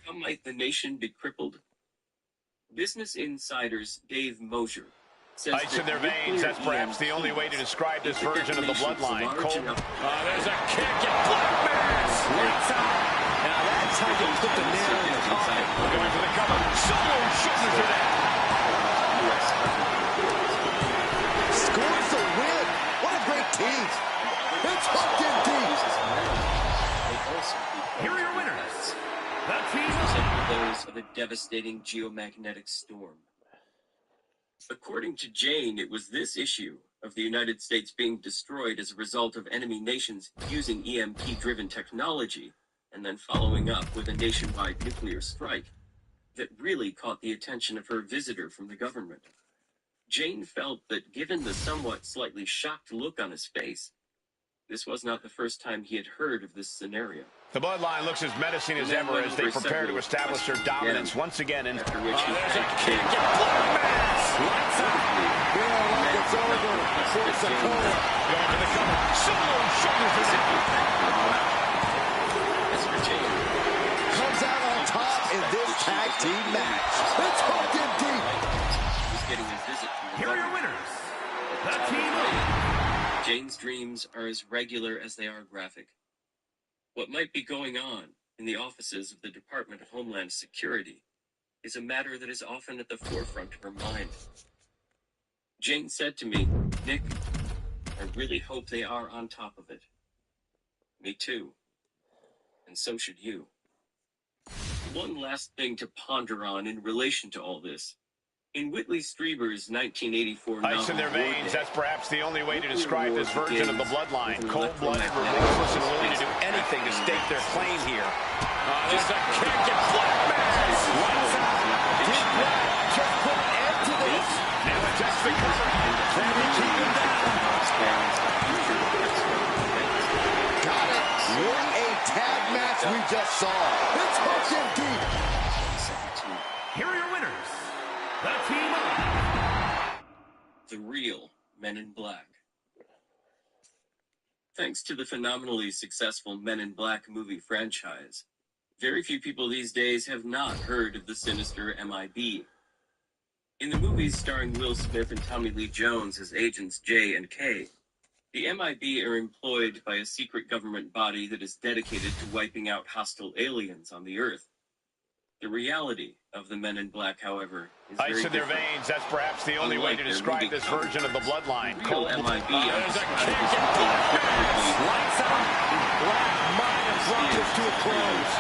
How might the nation be crippled? Business Insider's Dave Mosier says Ice in their veins. That's perhaps the only way to describe this version of the Bloodline. Cole. There's a kick and bloodbath. Right side. Now that's how you put the nail in the coffin. Going for the cover. Solo shoulders to that. Scores the win. What a great team. It's hooked in deep. Here are your winners. The team up. Those of a devastating geomagnetic storm. According to Jane, it was this issue of the United States being destroyed as a result of enemy nations using EMP-driven technology and then following up with a nationwide nuclear strike that really caught the attention of her visitor from the government. Jane felt that given the somewhat slightly shocked look on his face, this was not the first time he had heard of this scenario. The Bloodline looks as menacing as ever as they prepare to establish their dominance once again. And After which he there's a thanked kick Jane. and bloodbath. Right side. Feeling like it's over for Sakura. Going for the cover. Solo shoulders to that. As for Jane, Comes out on top in this tag team match. It's hooked in deep. he's getting a visit from the Here are your government. winners. The team up. Jane's dreams are as regular as they are graphic. What might be going on in the offices of the Department of Homeland Security is a matter that is often at the forefront of her mind. Jane said to me, "Nick, I really hope they are on top of it." Me too. And so should you. One last thing to ponder on in relation to all this. In Whitley Strieber's 1984 novel, Ice in their War veins. Day, That's perhaps the only way to describe this version of the Bloodline. With an Cold-blooded, electromagnetic remorseless, and willing to do pulse. anything to stake their claim here. There's a kick and bloodbath. Right side. Deep breath. Just put an end to this. Now attacks the cover. Can he keep him down? Got it. What a tag match we just saw. It's hooked in deep. Here are your winners. The team up. The real Men in Black. Thanks to the phenomenally successful Men in Black movie franchise, very few people these days have not heard of the sinister MIB. In the movies starring Will Smith and Tommy Lee Jones as agents J and K, the MIB are employed by a secret government body that is dedicated to wiping out hostile aliens on the Earth. The reality of the Men in Black, however, is very Ice in their different. veins. That's perhaps the only way to describe this version of the Bloodline. Real MIB There's a kick and quickly. Lights out. Black might have brought this to a close.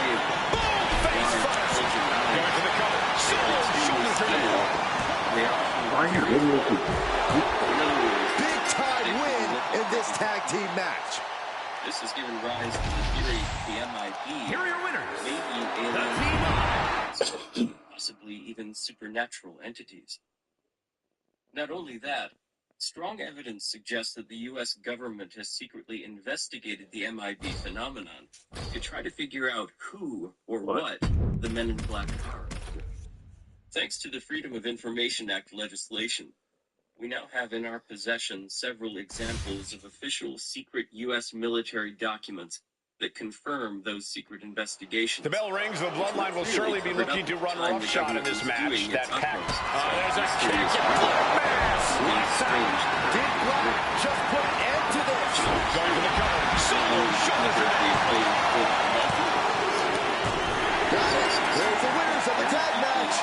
Boom! Face first. Going for the cover. Solo shoulders to that. Why are you hitting me? Big time win in this tag team match. This has given rise to the theory that the MIB Here are your winners. may be The alien, team up. possibly even supernatural entities. Not only that, strong evidence suggests that the U.S. government has secretly investigated the MIB phenomenon to try to figure out who or what the Men in Black are. Thanks to the Freedom of Information Act legislation, we now have in our possession several examples of official secret U.S. military documents that confirm those secret investigations. The bell rings. The Bloodline will surely be looking to run roughshod in this match. That pack. There's a kick and blood mass. Deep blood just put an end to this. Going for the cover. Solo shoulders are Guys, there's the winners of the tag match.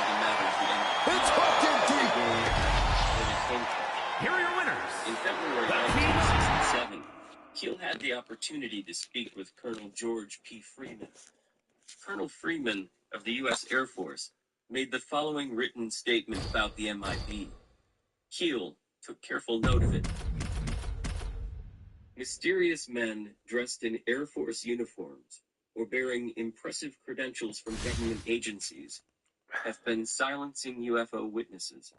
It's hooked in deep. Here are your winners. In February 1967, Keel had the opportunity to speak with Colonel George P. Freeman. Colonel Freeman of the U.S. Air Force made the following written statement about the MIB. Keel took careful note of it. Mysterious men dressed in Air Force uniforms or bearing impressive credentials from government agencies have been silencing UFO witnesses.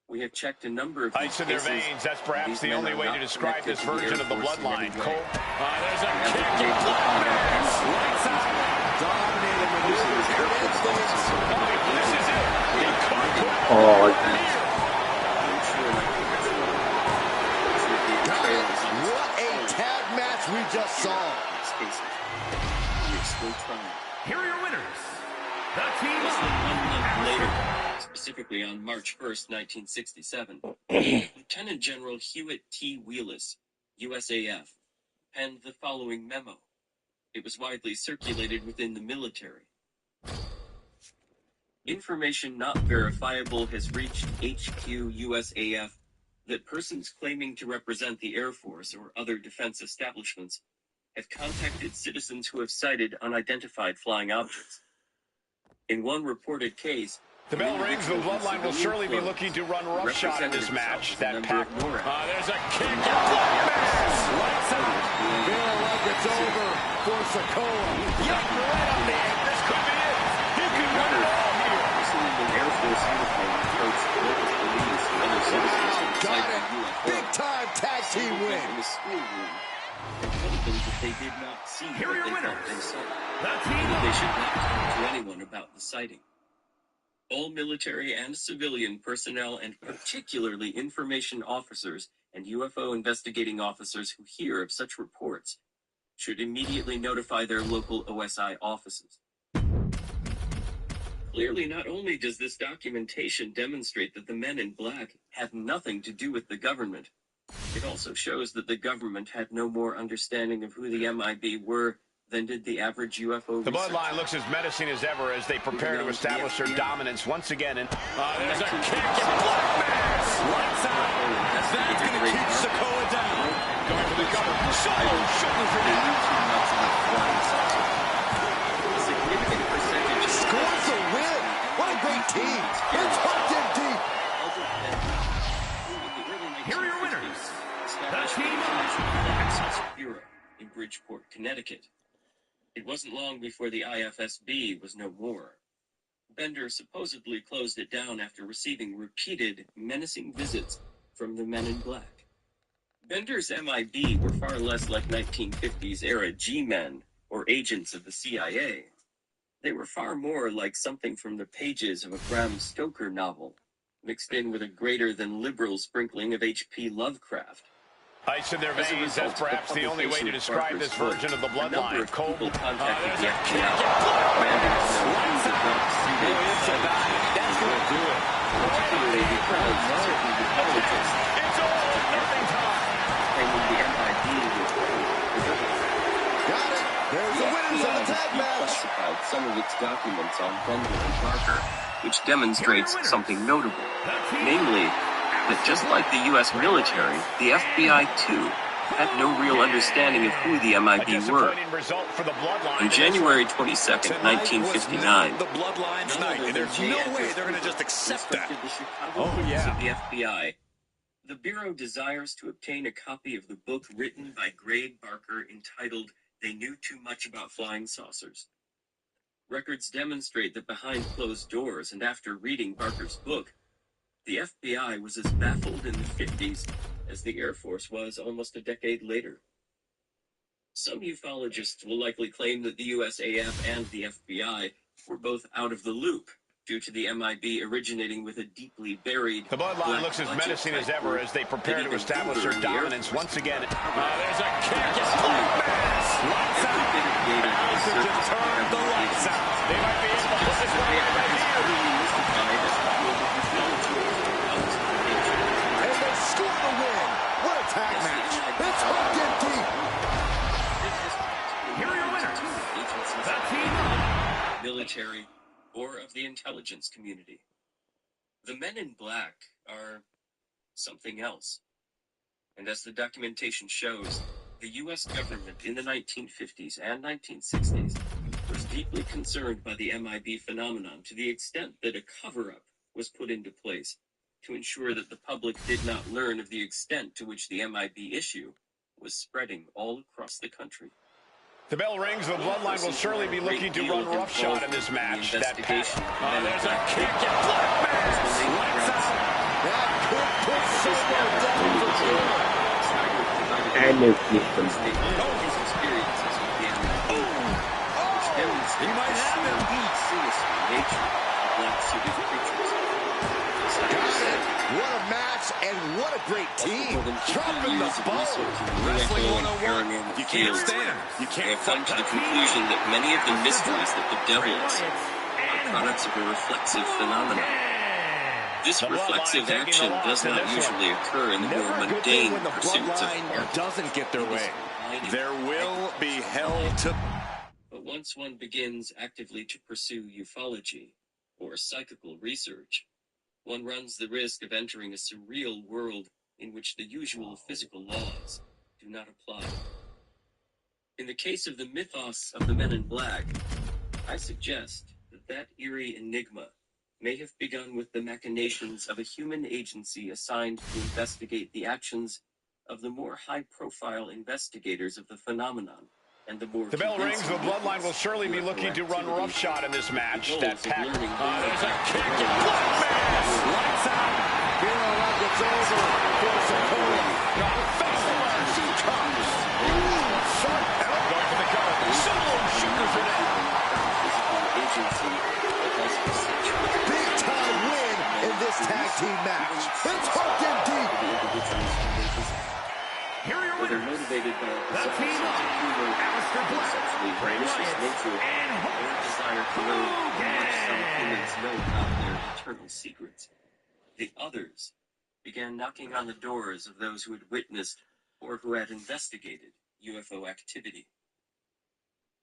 We have checked a number of ice in their veins. That's perhaps the only way to describe this version of the Bloodline. Cole. There's a kick and blood mass. Lights out. Dominating maneuvers. This is it. He could put Oh, What a tag match we just saw. Here are your winners. The team Less of than 1 month later, specifically on March 1st, 1967, Lieutenant General Hewitt T. Wheelis, USAF, penned the following memo. It was widely circulated within the military. Information not verifiable has reached HQ USAF that persons claiming to represent the Air Force or other defense establishments have contacted citizens who have sighted unidentified flying objects. In one reported case, the bell rings. The Bloodline will surely be looking to run roughshod in this match. That pack. There's a kick and blood mass. Lights out. Feel like it's over for Sokoa. Yup, right on the end. This could be it. He could win it all here. Air Force uniform approached local police and other citizens who Got sighted it. UFO. Big time tag team win. In the schoolroom, and told them that they did not see Here are what your they thought winners. they saw. the team They of should not talk to anyone about the sighting. All military and civilian personnel, and particularly information officers and UFO investigating officers who hear of such reports, should immediately notify their local OSI offices. Clearly, not only does this documentation demonstrate that the men in black had nothing to do with the government, it also shows that the government had no more understanding of who the MIB were than did the average UFO The researcher. Bloodline looks as menacing as ever as they prepare to establish their dominance once again. And there's a kick and blood mass. Lights out. That's going to keep Sokoa down. Going for the cover. Solo shoulders are down. A significant percentage Scores a win. What a great team. It's hooked in deep. Here are your winners. The team of Access Bureau in Bridgeport, Connecticut. It wasn't long before the IFSB was no more. Bender supposedly closed it down after receiving repeated, menacing visits from the men in black. Bender's MIB were far less like 1950s era G-men or agents of the CIA. They were far more like something from the pages of a Bram Stoker novel, mixed in with a greater than liberal sprinkling of H.P. Lovecraft. Ice in their veins. That's perhaps the only way to describe this version of the Bloodline. Cole. People contacted There's the a FBI, kick and blood demanding mass. to know who Lights did out. not see Boy, the it's a dive. That's going to do it. particularly because certain Republicans It's all or nothing time. claiming the MIB was the government. Got it. There's the winners of the tag match. Declassified some of its documents on Bender and Parker, which demonstrates something notable, namely that just like the U.S. military, the FBI too had no real understanding of who the A MIB were. disappointing result for the Bloodline. On January 22nd, 1959, The Bloodline's night, and there's no way they're going to just accept that. instructed the Chicago Oh, police yeah. of the FBI. The Bureau desires to obtain a copy of the book written by Grade Barker entitled They Knew Too Much About Flying Saucers. Records demonstrate that behind closed doors and after reading Barker's book, the FBI was as baffled in the 50s as the Air Force was almost a decade later. Some ufologists will likely claim that the USAF and the FBI were both out of the loop due to the MIB originating with a deeply buried... The bloodline looks as menacing as ever as they prepare to establish their dominance once again. There's a kick. It's lights out. Bowser just turned the lights out. They might be able to put this one right here. And they score the win. What a tag match. It's hooked in deep. Here are your winners. The team of military, or of the intelligence community. The men in black are something else. And as the documentation shows, the U.S. government in the 1950s and 1960s was deeply concerned by the MIB phenomenon to the extent that a cover-up was put into place to ensure that the public did not learn of the extent to which the MIB issue was spreading all across the country. The bell rings. The bloodline will surely be looking to run roughshod in this match. There's a kick and blood mass. Lights out. That could put someone down for sure. And no system. He might have him. What a match and what a great team. Dropping the ball. Wrestling 101. You can't stand. You can't come to the conclusion that many of the mysteries that bedevil us are products of a reflexive phenomenon. This reflexive action does not usually occur in the more mundane pursuits of art. Doesn't get their way. There will be hell to... But once one begins actively to pursue ufology or psychical research, one runs the risk of entering a surreal world in which the usual physical laws do not apply. In the case of the mythos of the Men in Black, I suggest that eerie enigma may have begun with the machinations of a human agency assigned to investigate the actions of the more high-profile investigators of the phenomenon. And the bell rings. The bloodline will surely be looking to run roughshod in this match. That pack. There's a kick and blood mass. Lights out. Feeling like it's over for Sokola. She comes. Sharp out. Going for the cover. Solo shooters are down. Big time win in this tag team match. It's hooked in deep. Here are your They're winners. motivated by The team of Aleister Black, Bray Wyatt, and their desire to know how much some humans know about their internal secrets. The others began knocking on the doors of those who had witnessed or who had investigated UFO activity.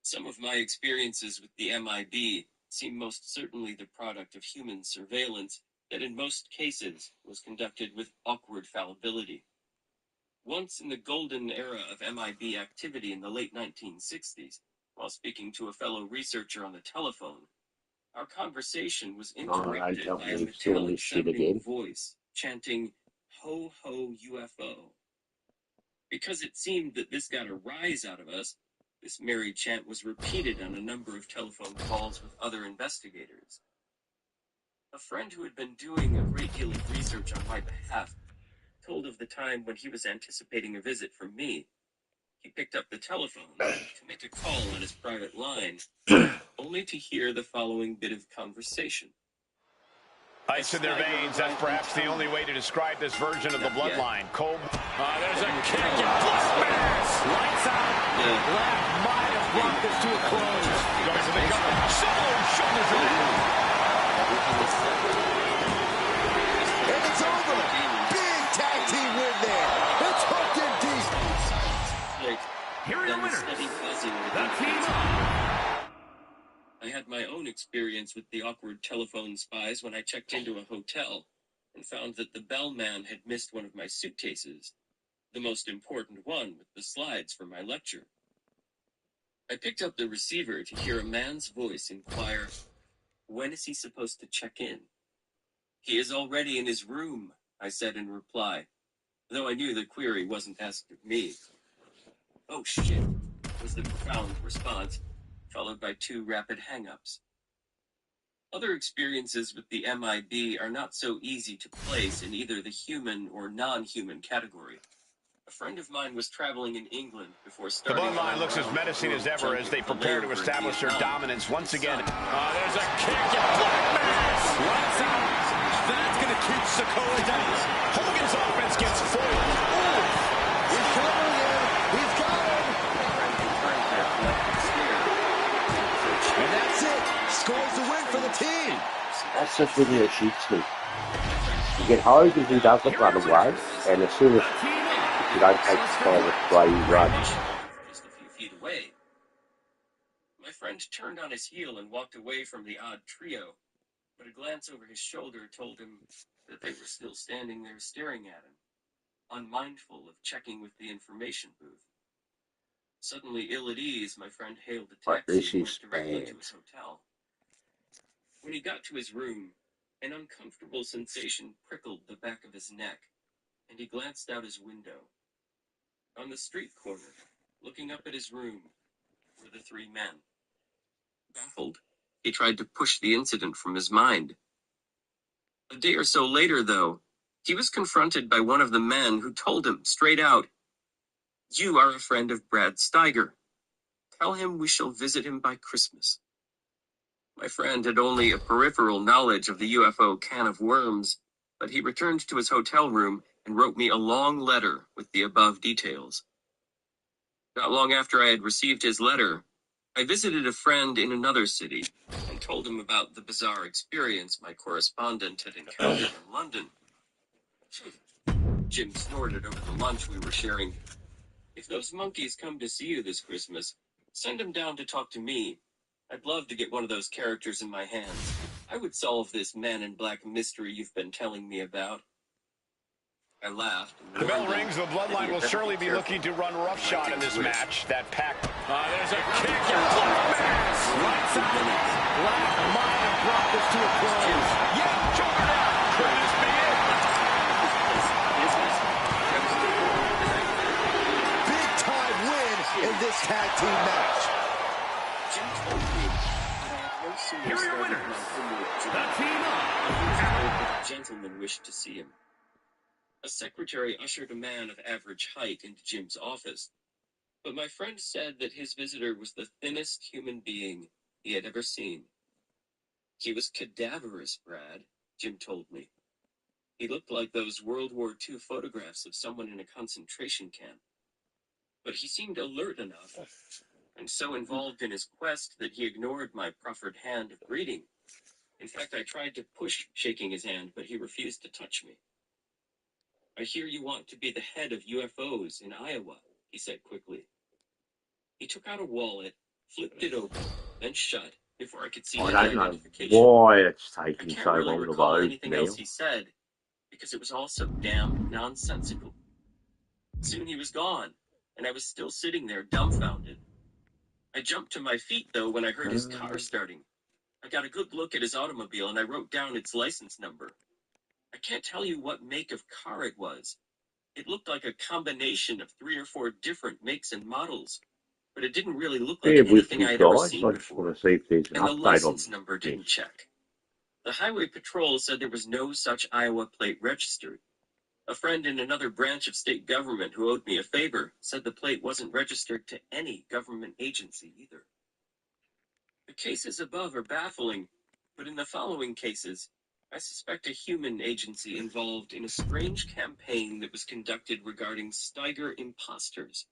Some of my experiences with the MIB seem most certainly the product of human surveillance that in most cases was conducted with awkward fallibility. Once in the golden era of MIB activity in the late 1960s, while speaking to a fellow researcher on the telephone, our conversation was interrupted by a metallic-sounding voice chanting, "Ho, ho, UFO." Because it seemed that this got a rise out of us, this merry chant was repeated on a number of telephone calls with other investigators. A friend who had been doing a great deal of research on my behalf told of the time when he was anticipating a visit from me. He picked up the telephone to make a call on his private line, only to hear the following bit of conversation. Ice in their veins, that's perhaps the only way to describe this version of the bloodline. Cole, there's a kick and blood mass. Lights out. That might have brought this to a close. Going to the cover. Solo shoulders are down. And it's over. Big tag team win there. It's hooked in deep. Here are your winners. The team of... I had my own experience with the awkward telephone spies when I checked into a hotel and found that the bellman had missed one of my suitcases, the most important one with the slides for my lecture. I picked up the receiver to hear a man's voice inquire, "When is he supposed to check in?" "He is already in his room," I said in reply, though I knew the query wasn't asked of me. "Oh shit," was the profound response, followed by 2 rapid hang-ups. Other experiences with the MIB are not so easy to place in either the human or non-human category. A friend of mine was traveling in England before The starting. bloodline looks as menacing as ever as they prepare to establish their dominance once again. There's a kick and Black Mass! Lights out! That's going to keep Sikoa down. Hogan's offense gets foiled. He's throwing him. He's got him. And that's it. Scores the win for the team. That's just really a cheat sleep. You get Hogan who doesn't run away, and as soon as you don't take the time to play, you run. Just a few feet away. My friend turned on his heel and walked away from the odd trio, but a glance over his shoulder told him that they were still standing there staring at him, unmindful of checking with the information booth. Suddenly ill at ease, my friend hailed a But taxi this and is went directly bad. to his hotel. When he got to his room, an uncomfortable sensation prickled the back of his neck, and he glanced out his window. On the street corner, looking up at his room, were the three men. Baffled, he tried to push the incident from his mind. A day or so later, though, he was confronted by one of the men who told him straight out, "You are a friend of Brad Steiger. Tell him we shall visit him by Christmas." My friend had only a peripheral knowledge of the UFO can of worms, but he returned to his hotel room and wrote me a long letter with the above details. Not long after I had received his letter, I visited a friend in another city and told him about the bizarre experience my correspondent had encountered in London. Jim snorted over the lunch we were sharing. "If those monkeys come to see you this Christmas, send them down to talk to me. I'd love to get one of those characters in my hands. I would solve this Man in Black mystery you've been telling me about." I laughed. The bell rings. The bloodline will surely be looking to run roughshod in this match. That pack. There's a kick and Black Mass. Lights out. Black might have brought this to a close. Yeah, Jordan. Could this be it? Big time win in this tag team match. Jim told me that I had no sooner Here are your started winners. my homework The than team a gentleman wished to see him. A secretary ushered a man of average height into Jim's office, but my friend said that his visitor was the thinnest human being he had ever seen. He was cadaverous, Brad, Jim told me. He looked like those World War II photographs of someone in a concentration camp. But he seemed alert enough, and so involved in his quest that he ignored my proffered hand of greeting. In fact, I tried to push shaking his hand, but he refused to touch me. "I hear you want to be the head of UFOs in Iowa," he said quickly. He took out a wallet, flipped it open, then shut before I could see I any don't know identification. why it's I taking can't so really long to recall load anything now. else he said, because it was all so damn nonsensical. Soon he was gone, and I was still sitting there dumbfounded. I jumped to my feet, though, when I heard his car starting. I got a good look at his automobile, and I wrote down its license number. I can't tell you what make of car it was. It looked like a combination of 3 or 4 different makes and models, but it didn't really look like Bear with anything me, I had ever guys. seen I just before. want to see if there's an And the update on license number didn't this. check. The highway patrol said there was no such Iowa plate registered. A friend in another branch of state government who owed me a favor said the plate wasn't registered to any government agency either. The cases above are baffling, but in the following cases, I suspect a human agency involved in a strange campaign that was conducted regarding Steiger imposters,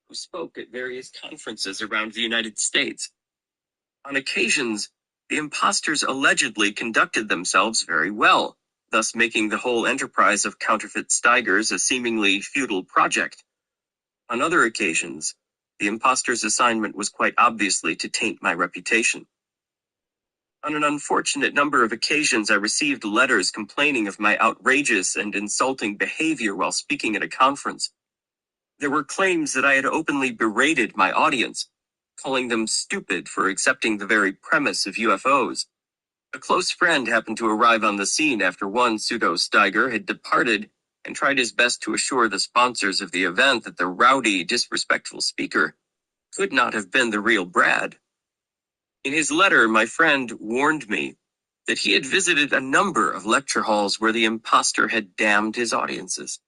who spoke at various conferences around the United States. On occasions, the imposters allegedly conducted themselves very well, thus making the whole enterprise of counterfeit Steigers a seemingly futile project. On other occasions, the imposters' assignment was quite obviously to taint my reputation. On an unfortunate number of occasions, I received letters complaining of my outrageous and insulting behavior while speaking at a conference. There were claims that I had openly berated my audience, calling them stupid for accepting the very premise of UFOs. A close friend happened to arrive on the scene after one pseudo-Steiger had departed and tried his best to assure the sponsors of the event that the rowdy, disrespectful speaker could not have been the real Brad. In his letter, my friend warned me that he had visited a number of lecture halls where the imposter had damned his audiences.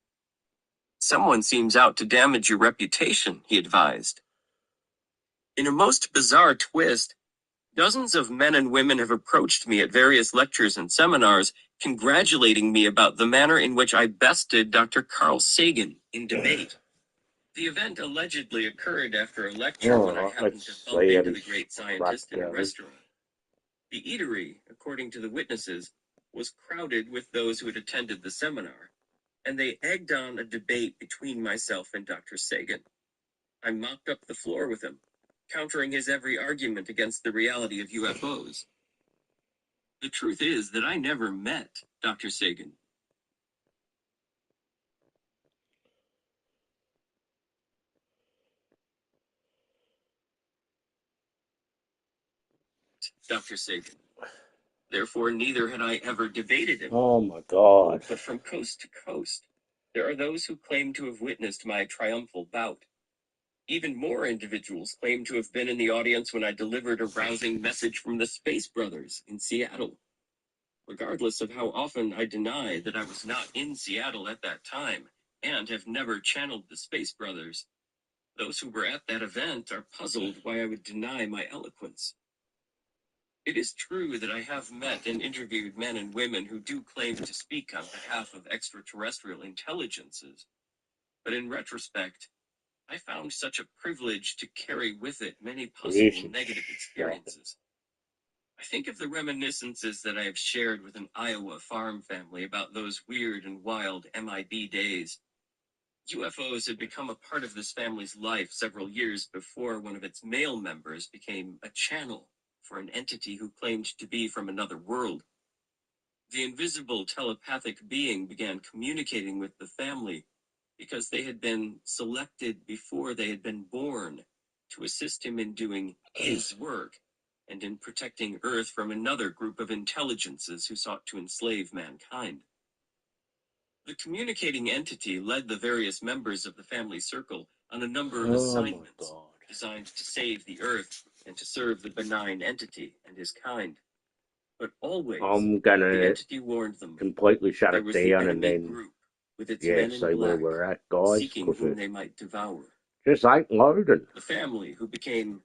Someone seems out to damage your reputation, he advised. In a most bizarre twist, dozens of men and women have approached me at various lectures and seminars, congratulating me about the manner in which I bested Dr. Carl Sagan in debate. The event allegedly occurred after a lecture when I happened to bump into the great scientist in a restaurant. The eatery, according to the witnesses, was crowded with those who had attended the seminar, and they egged on a debate between myself and Dr. Sagan. I mopped up the floor with him, countering his every argument against the reality of UFOs. The truth is that I never met Dr. Sagan. Dr. Sagan. Therefore, neither had I ever debated him. Oh my God. But from coast to coast, there are those who claim to have witnessed my triumphal bout. Even more individuals claim to have been in the audience when I delivered a rousing message from the Space Brothers in Seattle. Regardless of how often I deny that I was not in Seattle at that time and have never channeled the Space Brothers, those who were at that event are puzzled why I would deny my eloquence. It is true that I have met and interviewed men and women who do claim to speak on behalf of extraterrestrial intelligences, but in retrospect, I found such a privilege to carry with it many possible negative experiences. I think of the reminiscences that I have shared with an Iowa farm family about those weird and wild MIB days. UFOs had become a part of this family's life several years before one of its male members became a channel for an entity who claimed to be from another world. The invisible telepathic being began communicating with the family because they had been selected before they had been born to assist him in doing his work and in protecting Earth from another group of intelligences who sought to enslave mankind. The communicating entity led the various members of the family circle on a number of assignments designed to save the Earth and to serve the benign entity and his kind. But always, I'm the gonna entity warned them completely shut there it was the down and enemy then group with its men in say where black, we're at, guys, seeking because whom it they might devour. just ain't loading. The family who became